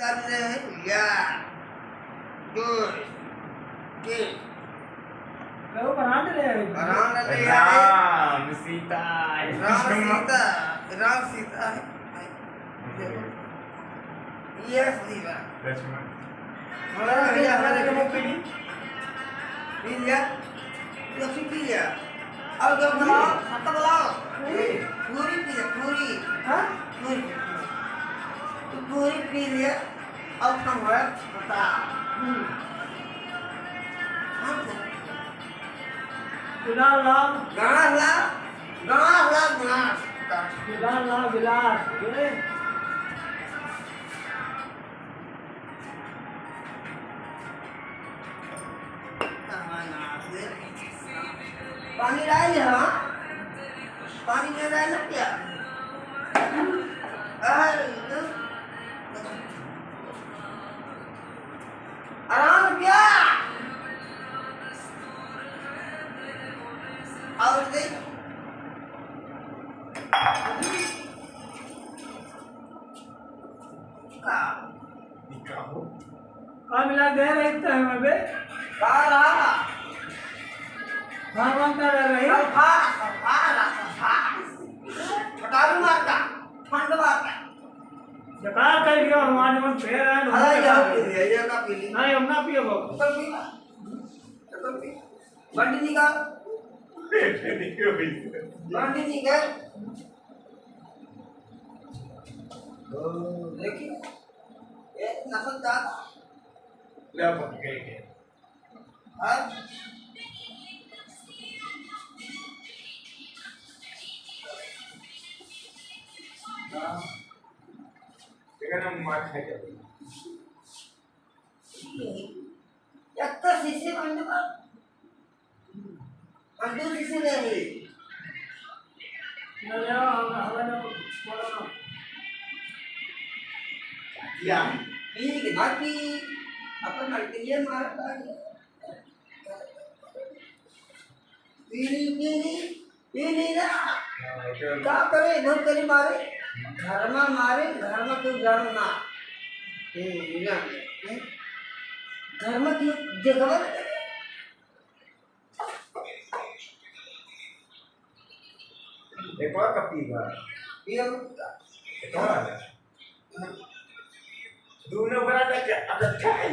Hallelujah. Good. Good. Kalau peran deh. Ram Ram Sita Sita. Ram Sita. Yes, Diva. Lakshman Hallelujah. Kamu pilih. Pilih ya. Ya pilih ya.เอาเดี๋ยวมาลองต้องมาลองपूरी pilih पूरी ฮะ पूरी पूरी pilih ya.เอาคำว่าตา Bilal lah. Ganas lah. Ganas lah ganas. Bilal lah Bilal. Oke. पानी डाल हाँ पानी में डालना क्या आराम क्या और दे Kau bilang dia lah itu yang apa? काला Bang tak ada lagi. सफा सफा सफा छोटा मारता ठंड मारता Jakar kali dia hamaरे मन फेर है. अरे ये का पीली नहीं हम ना पियो बाबू. ऊपर पीला ऊपर पी बंडी निकाल बंडी निकाल देखिए ये नसल जाता ले पक गए है देखा ना मार खा गया एक तो शीशे बंद कर बंदू शीशे ले ली ना ले हमारे बोलो. या पी के बाकी अपन मल्टीलियर मारता है पीली पीली पीली ना क्या करे इधर करी मारे घर में क्यों जानो ना ना घर में क्यों देखो एक और कपी का ये एक और आ दोनों बड़ा तक इकट्ठा है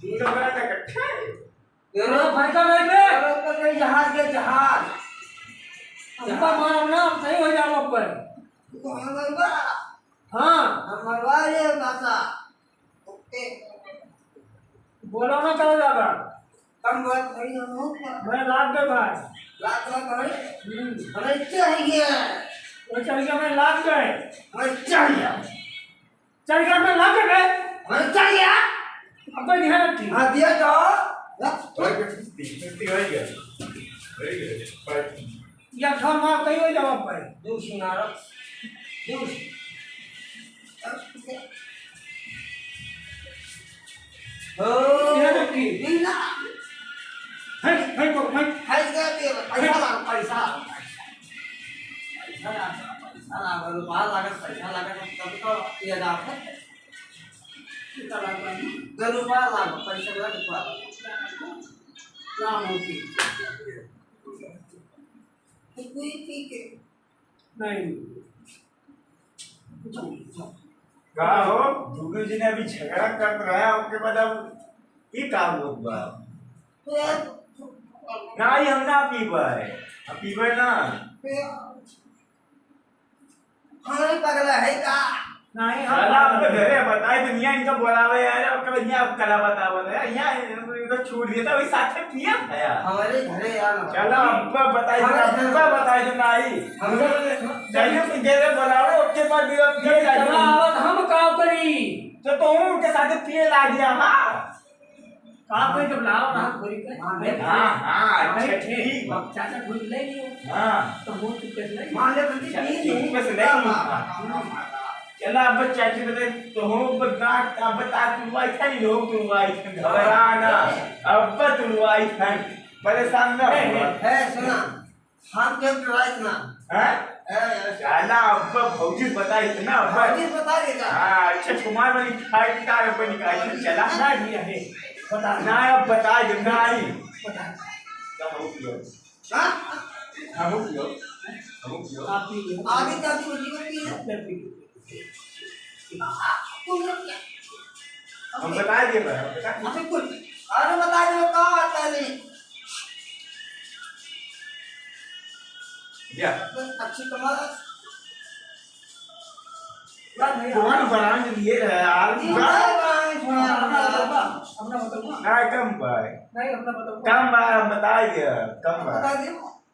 दोनों बड़ा तक इकट्ठा है Yo भाई का नहीं बे. के जहाज के जहाज हमका मारो ना सही हो जाओ पर. तो हमारा हाँ हमारा ये भाषा ओके बोलो ना करो ज्यादा. कम बात नहीं हो मैं लाग गए भाई. लाख लाख हमें चाहिए वो चल गया मैं लाग गए. हमें चाहिए चल गया मैं लाग गए. हमें चाहिए अब कोई ध्यान रखी. हाँ दिया तो और कितनी हो गया वेरी गुड या खान मार कहीं हो जाओ पर. दूस नारो दूस ध्यान रखी. बिना है को है. है क्या पैसा लाग पैसा पैसा लाग रुपया लाग पैसा लाग तब तो ये दाम है कितना लाग रहा है. दो रुपया लाग पैसा लाग रुपया नाम होती. कोई ठीक है नहीं. कहा हो दुगु जी ने अभी झगड़ा कर रहा है उसके बाद अब ये काम होगा ना ही हम ना पीबे ना हमारे पगला है का नहीं साला अब घरे बताए दुनिया इनका बोलावे यार अब कल यहाँ अब कला बतावे यार यहाँ इनको छूट दिया था वही साथ में पिया था यार हमारे घरे यार चलो अब बताए तो नहीं चाहिए कि जेरे बोलावे उसके बाद भी अब फिर चला आवत हम काम करी. तो तुम उनके साथ पिए ला दिया हाँ काम करी जब लाओ ना पूरी कर. हाँ अच्छा ठीक चाचा भूल ले लियो. हाँ तो मुंह चुप ले. मान ले बंदी चुप से नहीं चला अब चाची बता तो हम बता अब बता तू आई था नहीं लोग तू आई था घबराना अब तू आई था परेशान ना है सुना हम के ट्राई ना हैं साला अब्बा भौजी बता इतना अब्बा चीज बता देगा हाँ अच्छा तुम्हारे वाली खाई का अब्बा निकाल चला ना दिया है बता ना अब बता दे ना आई बता क्या हो पियो हाँ हम पियो आप ही आगे क्या बोली होती है हम बता दिए भाई हम बता अच्छा कुछ अरे बता दो कहाँ आता है या अच्छी कमाल यार नहीं कौन ब्रांड लिए रहे यार अपना बताऊंगा ना कम भाई नहीं अपना बताऊंगा कम भाई हम बता दिया कम बता भाई दे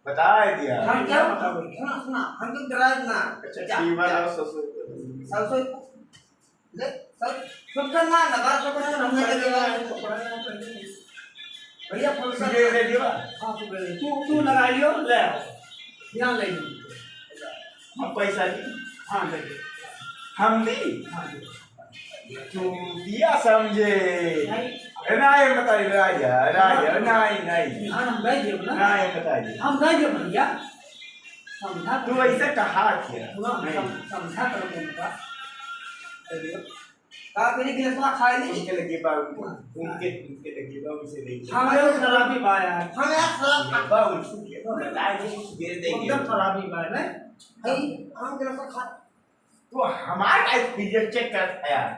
बता दिया हम क्या सुना सुना हम तो ड्राइव ना अच्छा ठीक वाला ससुर सबसे ले सब सबका ना लगा सबका ना हमने लगेगा भैया फुल तुझे ले दिया हाँ तू लगा लियो ले आओ यहाँ ले लो हम पैसा दी हाँ ले लो हम दी हाँ तू दिया समझे नहीं नहीं बताइए राजा राजा नहीं नहीं हाँ हम गए थे ना नहीं बताइए हम गए थे भैया समझा तू ऐसा कहा किया समझा करो उनका का मेरी गिलास में खाए नहीं उनके लगे बाबू उनके लगे बाबू से देखिए हम लोग खराबी बाया हम यार खराब बाबू सुनिए बताइए दे देंगे एकदम खराबी बाया नहीं भाई हम गिलास में खा तो हमारा टाइप चेक कर यार